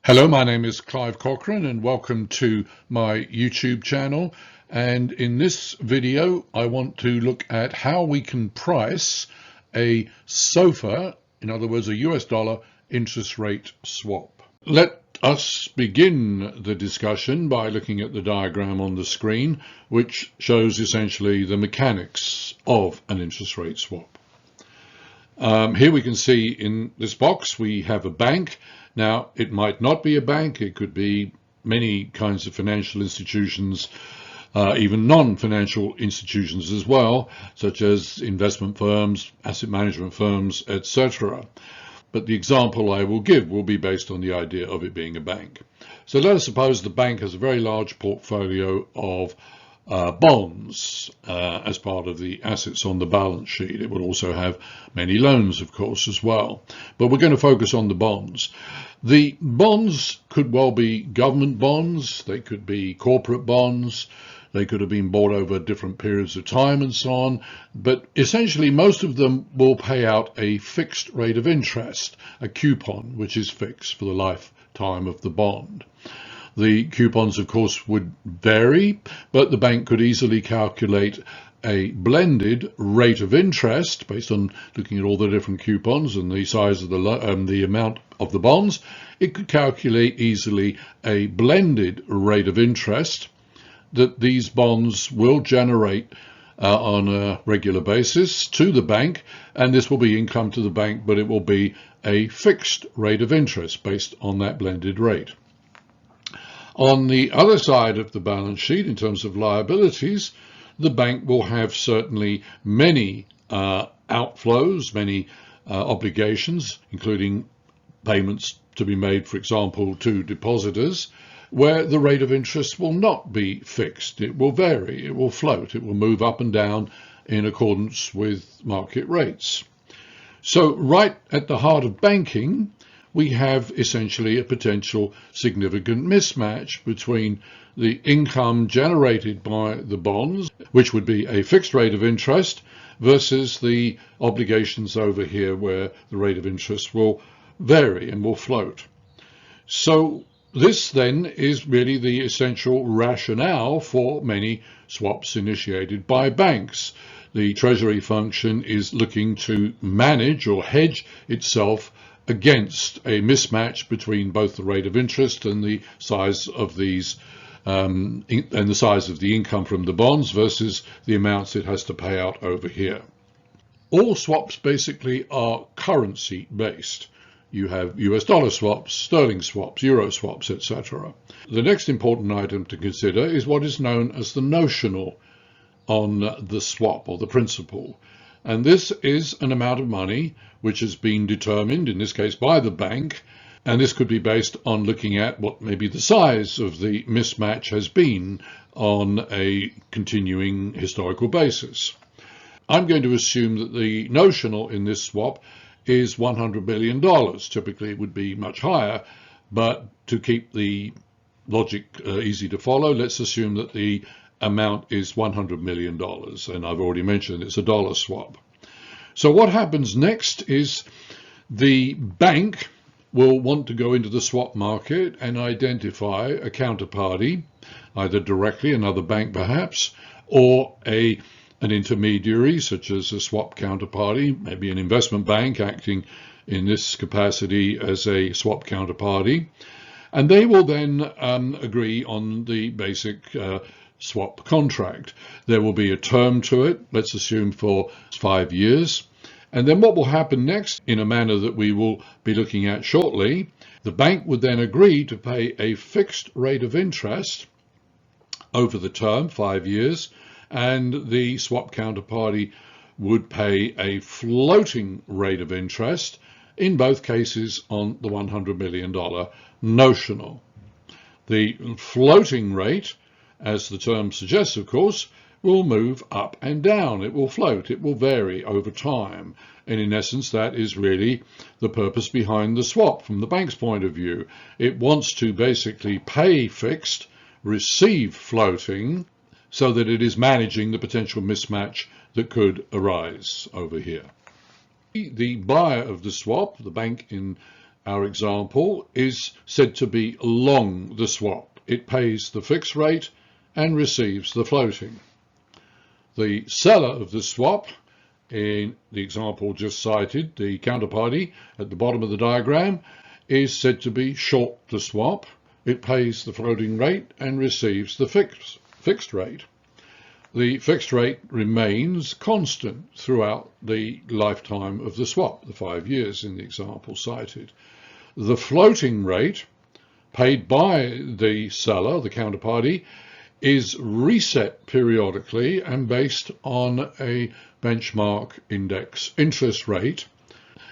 Hello, my name is Clive Cochrane and welcome to my YouTube channel. And in this video, I want to look at how we can price a SOFR, in other words, a US dollar interest rate swap. Let us begin the discussion by looking at the diagram on the screen, which shows essentially the mechanics of an interest rate swap. Here we can see in this box we have a bank. Now, it might not be a bank, it could be many kinds of financial institutions, even non-financial institutions as well, such as investment firms, asset management firms, etc. But the example I will give will be based on the idea of it being a bank. So let us suppose the bank has a very large portfolio of bonds as part of the assets on the balance sheet. It will also have many loans, of course, as well. But we're going to focus on the bonds. The bonds could well be government bonds, they could be corporate bonds, they could have been bought over different periods of time and so on. But essentially, most of them will pay out a fixed rate of interest, a coupon, which is fixed for the lifetime of the bond. The coupons, of course, would vary, but the bank could easily calculate a blended rate of interest based on looking at all the different coupons and the size of the amount of the bonds. It could calculate easily a blended rate of interest that these bonds will generate on a regular basis to the bank, and this will be income to the bank, but it will be a fixed rate of interest based on that blended rate. On the other side of the balance sheet, in terms of liabilities, the bank will have certainly many outflows, many obligations, including payments to be made, for example, to depositors, where the rate of interest will not be fixed. It will vary, it will float, it will move up and down in accordance with market rates. So right at the heart of banking, we have essentially a potential significant mismatch between the income generated by the bonds, which would be a fixed rate of interest, versus the obligations over here where the rate of interest will vary and will float. So this then is really the essential rationale for many swaps initiated by banks. The Treasury function is looking to manage or hedge itself against a mismatch between both the rate of interest and the size of these and the size of the income from the bonds versus the amounts it has to pay out over here. All swaps basically are currency based. You have US dollar swaps, sterling swaps, euro swaps, etc. The next important item to consider is what is known as the notional on the swap, or the principal. And this is an amount of money which has been determined, in this case by the bank, and this could be based on looking at what maybe the size of the mismatch has been on a continuing historical basis. I'm going to assume that the notional in this swap is $100 million. Typically it would be much higher, but to keep the logic easy to follow, let's assume that the amount is $100 million, and I've already mentioned it's a dollar swap. So what happens next is the bank will want to go into the swap market and identify a counterparty, either directly, another bank perhaps, or an intermediary, such as a swap counterparty, maybe an investment bank acting in this capacity as a swap counterparty. And they will then agree on the basic swap contract. There will be a term to it, let's assume for 5 years. And then what will happen next, in a manner that we will be looking at shortly, the bank would then agree to pay a fixed rate of interest over the term, 5 years, and the swap counterparty would pay a floating rate of interest, in both cases on the $100 million notional. The floating rate, as the term suggests, of course, will move up and down. It will float, it will vary over time. And in essence, that is really the purpose behind the swap from the bank's point of view. It wants to basically pay fixed, receive floating, so that it is managing the potential mismatch that could arise over here. The buyer of the swap, the bank in our example, is said to be long the swap. It pays the fixed rate and receives the floating. The seller of the swap, in the example just cited, the counterparty at the bottom of the diagram, is said to be short the swap. It pays the floating rate and receives the fixed rate. The fixed rate remains constant throughout the lifetime of the swap, the 5 years in the example cited. The floating rate paid by the seller, the counterparty, is reset periodically and based on a benchmark index interest rate.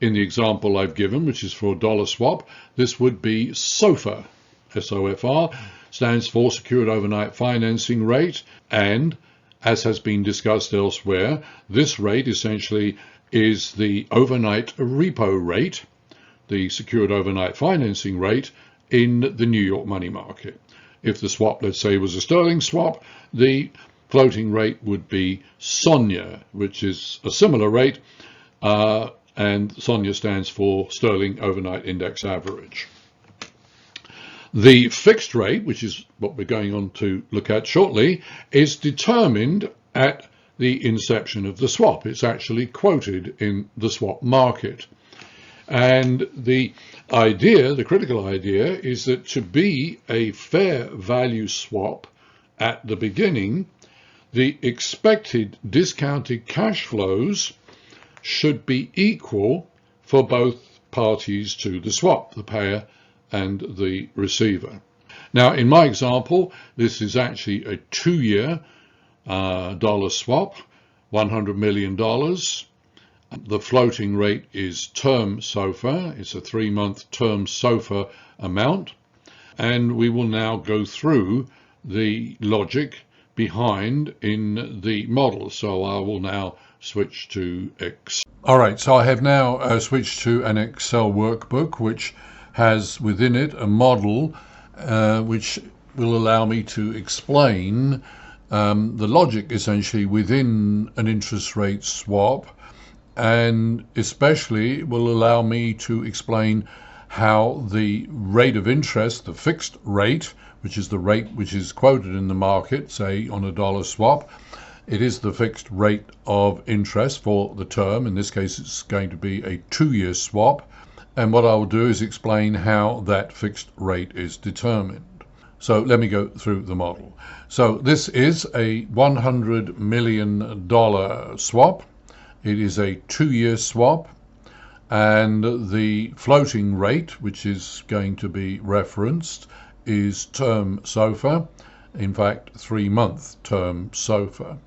In the example I've given, which is for a dollar swap, this would be SOFR. SOFR stands for Secured Overnight Financing Rate, and as has been discussed elsewhere, this rate essentially is the overnight repo rate, the secured overnight financing rate in the New York money market. If the swap, let's say, was a sterling swap, the floating rate would be SONIA, which is a similar rate, and SONIA stands for Sterling Overnight Index Average. The fixed rate, which is what we're going on to look at shortly, is determined at the inception of the swap. It's actually quoted in the swap market. And the idea, the critical idea, is that to be a fair value swap at the beginning, the expected discounted cash flows should be equal for both parties to the swap, the payer and the receiver. Now, in my example, this is actually a 2-year dollar swap, $100 million. The floating rate is term SOFR. It's a 3-month term SOFR amount. And we will now go through the logic behind in the model. So I will now switch to Excel. All right, so I have now switched to an Excel workbook, which has within it a model which will allow me to explain the logic essentially within an interest rate swap, and especially will allow me to explain how the rate of interest, the fixed rate, which is the rate which is quoted in the market, say on a dollar swap, it is the fixed rate of interest for the term. In this case, it's going to be a 2-year swap. And what I will do is explain how that fixed rate is determined. So let me go through the model. So this is a $100 million swap. It is a 2-year swap. And the floating rate, which is going to be referenced, is term SOFR. In fact, 3-month term SOFR.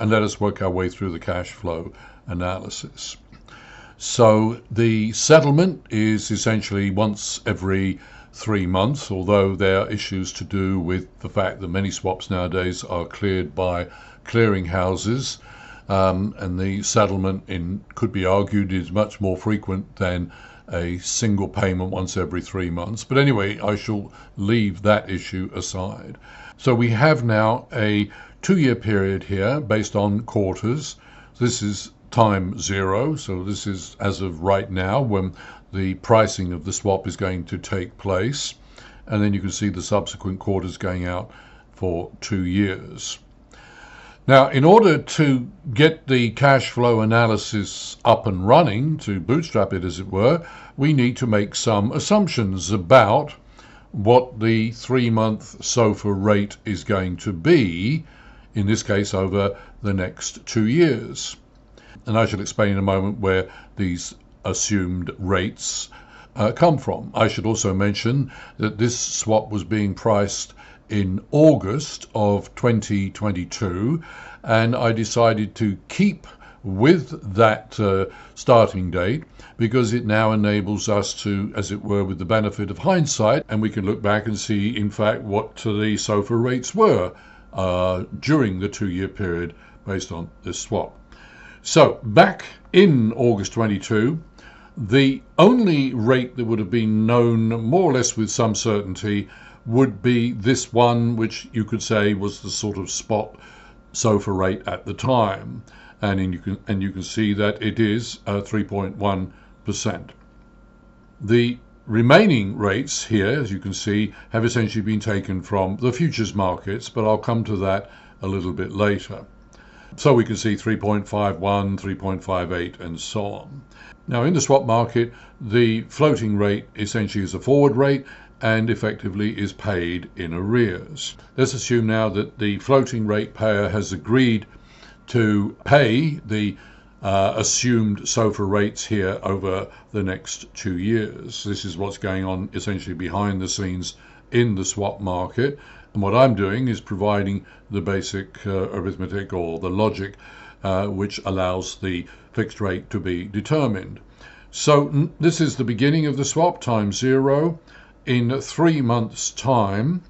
And let us work our way through the cash flow analysis. So the settlement is essentially once every 3 months, although there are issues to do with the fact that many swaps nowadays are cleared by clearing houses, and the settlement could be argued is much more frequent than a single payment once every 3 months. But anyway, I shall leave that issue aside. So we have now a 2-year period here based on quarters. This is time 0, so this is as of right now when the pricing of the swap is going to take place, and then you can see the subsequent quarters going out for 2 years. Now, in order to get the cash flow analysis up and running, to bootstrap it as it were, we need to make some assumptions about what the 3-month SOFR rate is going to be, in this case over the next 2 years. And I shall explain in a moment where these assumed rates come from. I should also mention that this swap was being priced in August of 2022, and I decided to keep with that starting date because it now enables us to, as it were, with the benefit of hindsight, and we can look back and see, in fact, what the SOFR rates were during the 2-year period based on this swap. So back in August 22, the only rate that would have been known more or less with some certainty would be this one, which you could say was the sort of spot SOFR rate at the time, and you can see that it is 3.1%. The remaining rates here, as you can see, have essentially been taken from the futures markets, but I'll come to that a little bit later. So we can see 3.51, 3.58 and so on. Now in the swap market, the floating rate essentially is a forward rate and effectively is paid in arrears. Let's assume now that the floating rate payer has agreed to pay the assumed SOFR rates here over the next 2 years. This is what's going on essentially behind the scenes in the swap market. And what I'm doing is providing the basic arithmetic or the logic which allows the fixed rate to be determined. So this is the beginning of the swap, time 0. In 3 months' time,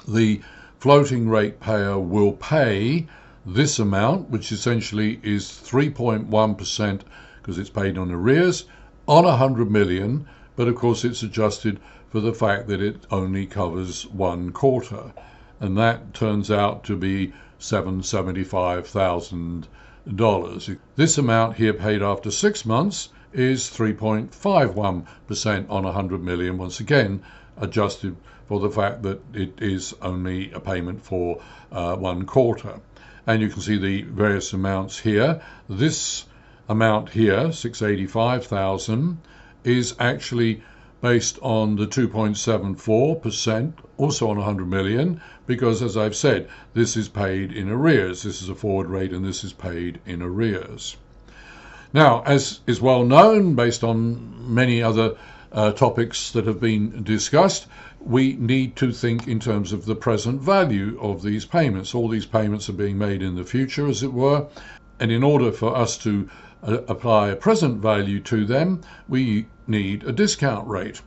the floating rate payer will pay this amount, which essentially is 3.1% because it's paid on arrears, on 100 million, but of course it's adjusted for the fact that it only covers 1 quarter, and that turns out to be $775,000. This amount here paid after 6 months is 3.51% on 100 million, once again adjusted for the fact that it is only a payment for 1 quarter. And you can see the various amounts here. This amount here, 685,000, is actually based on the 2.74%, also on 100 million, because as I've said, this is paid in arrears. This is a forward rate and this is paid in arrears. Now, as is well known, based on many other topics that have been discussed, we need to think in terms of the present value of these payments. All these payments are being made in the future, as it were, and in order for us to apply a present value to them, we need a discount rate.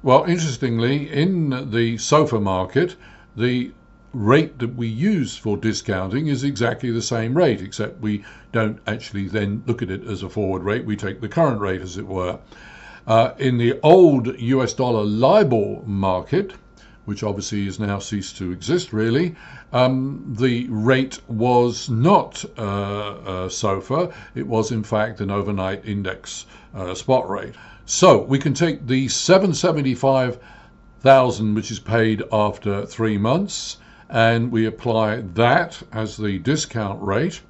Well, interestingly, in the SOFR market, the rate that we use for discounting is exactly the same rate, except we don't actually then look at it as a forward rate. We take the current rate, as it were. In the old US dollar LIBOR market, which obviously has now ceased to exist really, the rate was not SOFR. It was in fact an overnight index spot rate. So we can take the 775,000, which is paid after 3 months, and we apply that as the discount rate.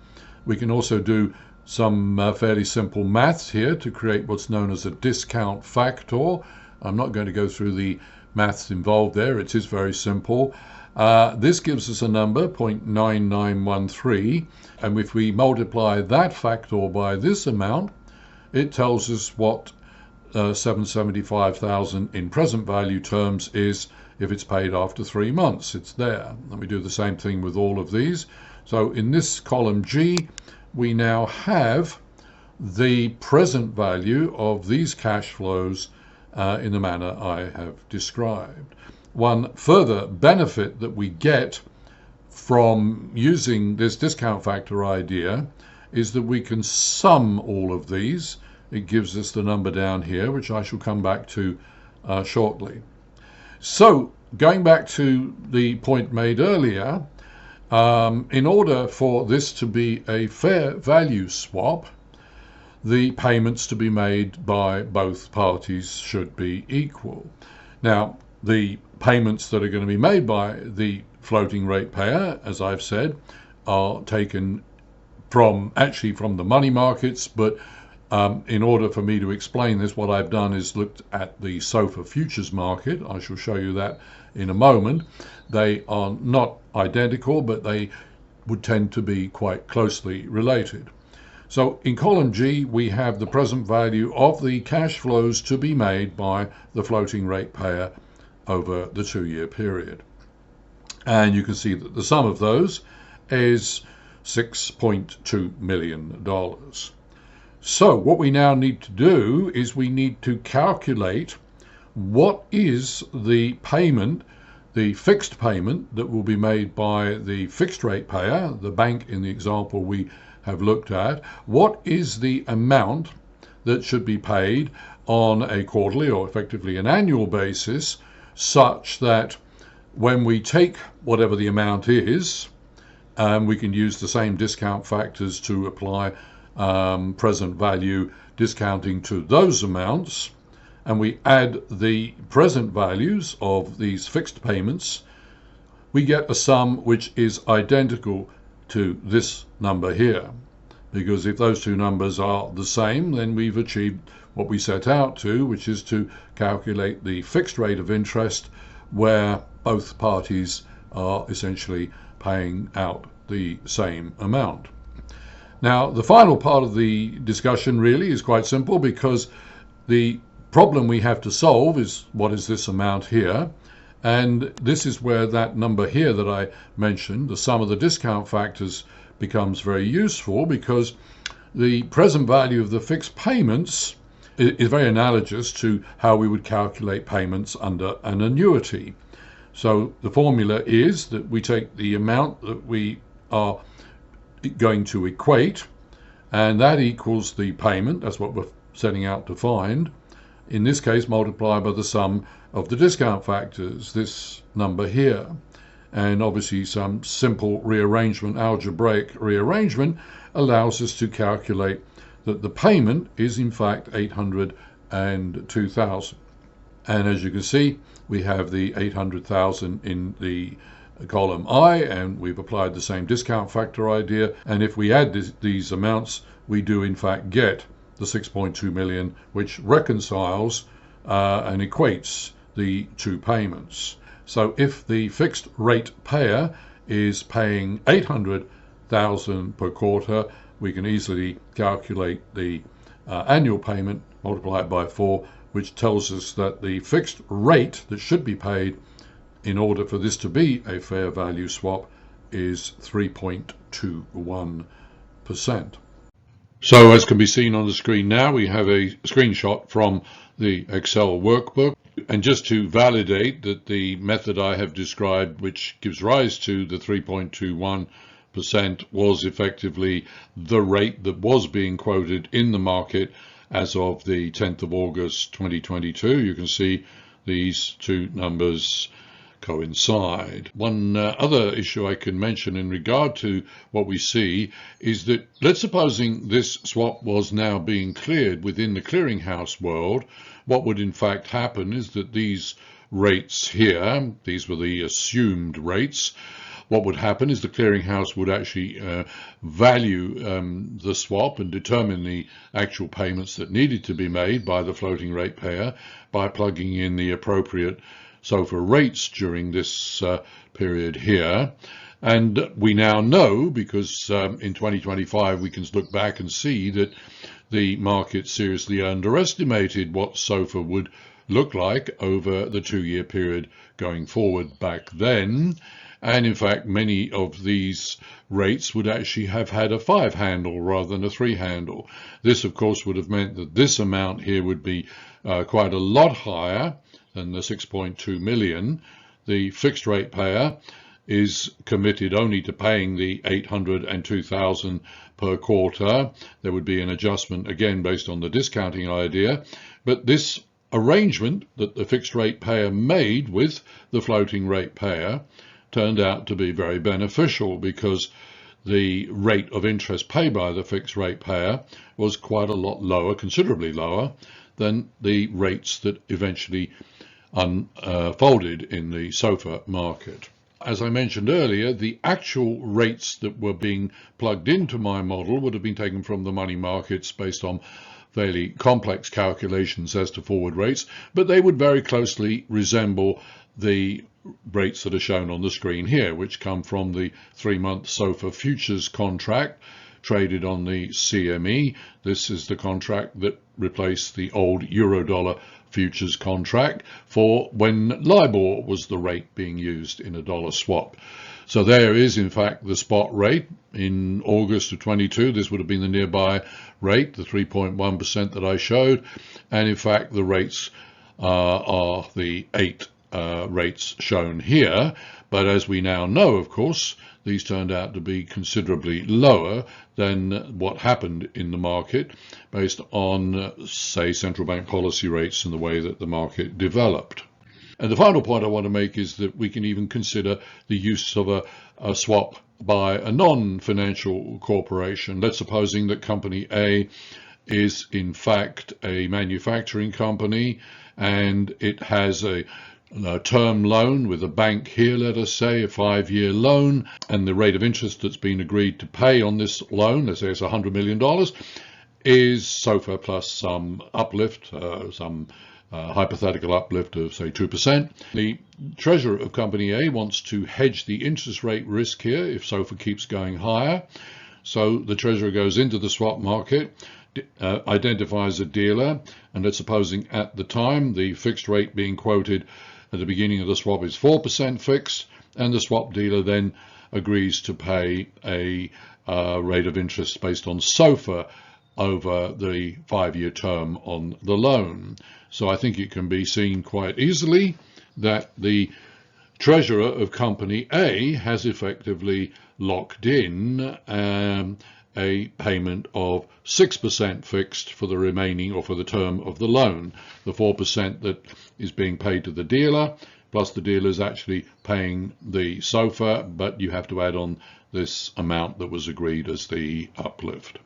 We can also do some fairly simple maths here to create what's known as a discount factor. I'm not going to go through the maths involved there. It is very simple. This gives us a number, 0.9913, and if we multiply that factor by this amount, it tells us what 775,000 in present value terms is if it's paid after 3 months. It's there. And we do the same thing with all of these. So in this column G, we now have the present value of these cash flows in the manner I have described. One further benefit that we get from using this discount factor idea is that we can sum all of these. It gives us the number down here, which I shall come back to shortly. So going back to the point made earlier, in order for this to be a fair value swap, the payments to be made by both parties should be equal. Now, the payments that are going to be made by the floating rate payer, as I've said, are taken from the money markets, but in order for me to explain this, what I've done is looked at the SOFR futures market. I shall show you that in a moment. They are not identical, but they would tend to be quite closely related. So in column G, we have the present value of the cash flows to be made by the floating rate payer over the 2-year period. And you can see that the sum of those is $6.2 million. So what we now need to do is we need to calculate what is the payment, the fixed payment that will be made by the fixed rate payer, the bank in the example we have looked at. What is the amount that should be paid on a quarterly or effectively an annual basis, such that when we take whatever the amount is, we can use the same discount factors to apply present value discounting to those amounts, and we add the present values of these fixed payments, we get a sum which is identical to this number here. Because if those two numbers are the same, then we've achieved what we set out to, which is to calculate the fixed rate of interest where both parties are essentially paying out the same amount. Now, the final part of the discussion really is quite simple, because the problem we have to solve is what is this amount here. And this is where that number here that I mentioned, the sum of the discount factors, becomes very useful, because the present value of the fixed payments is very analogous to how we would calculate payments under an annuity. So the formula is that we take the amount that we are going to equate, and that equals the payment. That's what we're setting out to find. In this case, multiply by the sum of the discount factors, this number here. And obviously some simple rearrangement, algebraic rearrangement, allows us to calculate that the payment is in fact 802,000. And as you can see, we have the 800,000 in the column I, and we've applied the same discount factor idea. And if we add these amounts, we do in fact get the 6.2 million, which reconciles and equates the two payments. So if the fixed rate payer is paying 800,000 per quarter, we can easily calculate the annual payment, multiply it by 4, which tells us that the fixed rate that should be paid in order for this to be a fair value swap is 3.21%. So as can be seen on the screen now, we have a screenshot from the Excel workbook. And just to validate that the method I have described, which gives rise to the 3.21%, was effectively the rate that was being quoted in the market as of the 10th of August 2022, you can see these two numbers coincide. One other issue I can mention in regard to what we see is that, let's supposing this swap was now being cleared within the clearinghouse world, what would in fact happen is that these rates here, these were the assumed rates, what would happen is the clearinghouse would actually value the swap and determine the actual payments that needed to be made by the floating rate payer by plugging in the appropriate SOFR rates during this period here. And we now know, because in 2025 we can look back and see that the market seriously underestimated what SOFR would look like over the 2-year period going forward back then. And in fact, many of these rates would actually have had a 5 handle rather than a 3 handle. This, of course, would have meant that this amount here would be quite a lot higher than the 6.2 million. The fixed rate payer is committed only to paying the 802,000 per quarter. There would be an adjustment again based on the discounting idea, but this arrangement that the fixed rate payer made with the floating rate payer turned out to be very beneficial, because the rate of interest paid by the fixed rate payer was quite a lot lower, considerably lower, than the rates that eventually unfolded in the SOFR market. As I mentioned earlier, the actual rates that were being plugged into my model would have been taken from the money markets based on fairly complex calculations as to forward rates, but they would very closely resemble the rates that are shown on the screen here, which come from the 3-month SOFR futures contract traded on the CME. This is the contract that replaced the old Eurodollar futures contract for when LIBOR was the rate being used in a dollar swap. So there is in fact the spot rate in August of 22. This would have been the nearby rate, the 3.1% that I showed, and in fact the rates are the 8 rates shown here. But as we now know, of course, these turned out to be considerably lower than what happened in the market based on, say, central bank policy rates and the way that the market developed. And the final point I want to make is that we can even consider the use of a swap by a non-financial corporation. Let's supposing that company A is in fact a manufacturing company, and it has a term loan with a bank here, let us say, a 5-year loan, and the rate of interest that's been agreed to pay on this loan, let's say it's $100 million, is SOFR plus some uplift, some hypothetical uplift of say 2%. The treasurer of company A wants to hedge the interest rate risk here if SOFR keeps going higher. So the treasurer goes into the swap market, identifies a dealer, and let's supposing at the time the fixed rate being quoted at the beginning of the swap is 4% fixed, and the swap dealer then agrees to pay a rate of interest based on SOFR over the 5-year term on the loan. So I think it can be seen quite easily that the treasurer of company A has effectively locked in a payment of 6% fixed for the remaining, or for the term of the loan. The 4% that is being paid to the dealer, plus the dealer is actually paying the SOFR, but you have to add on this amount that was agreed as the uplift.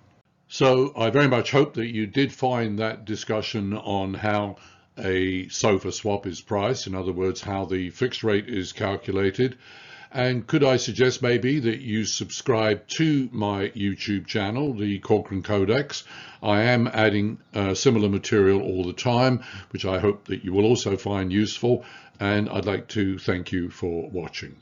So I very much hope that you did find that discussion on how a SOFR swap is priced, in other words, how the fixed rate is calculated. And could I suggest maybe that you subscribe to my YouTube channel, the Corcoran Codex. I am adding similar material all the time, which I hope that you will also find useful. And I'd like to thank you for watching.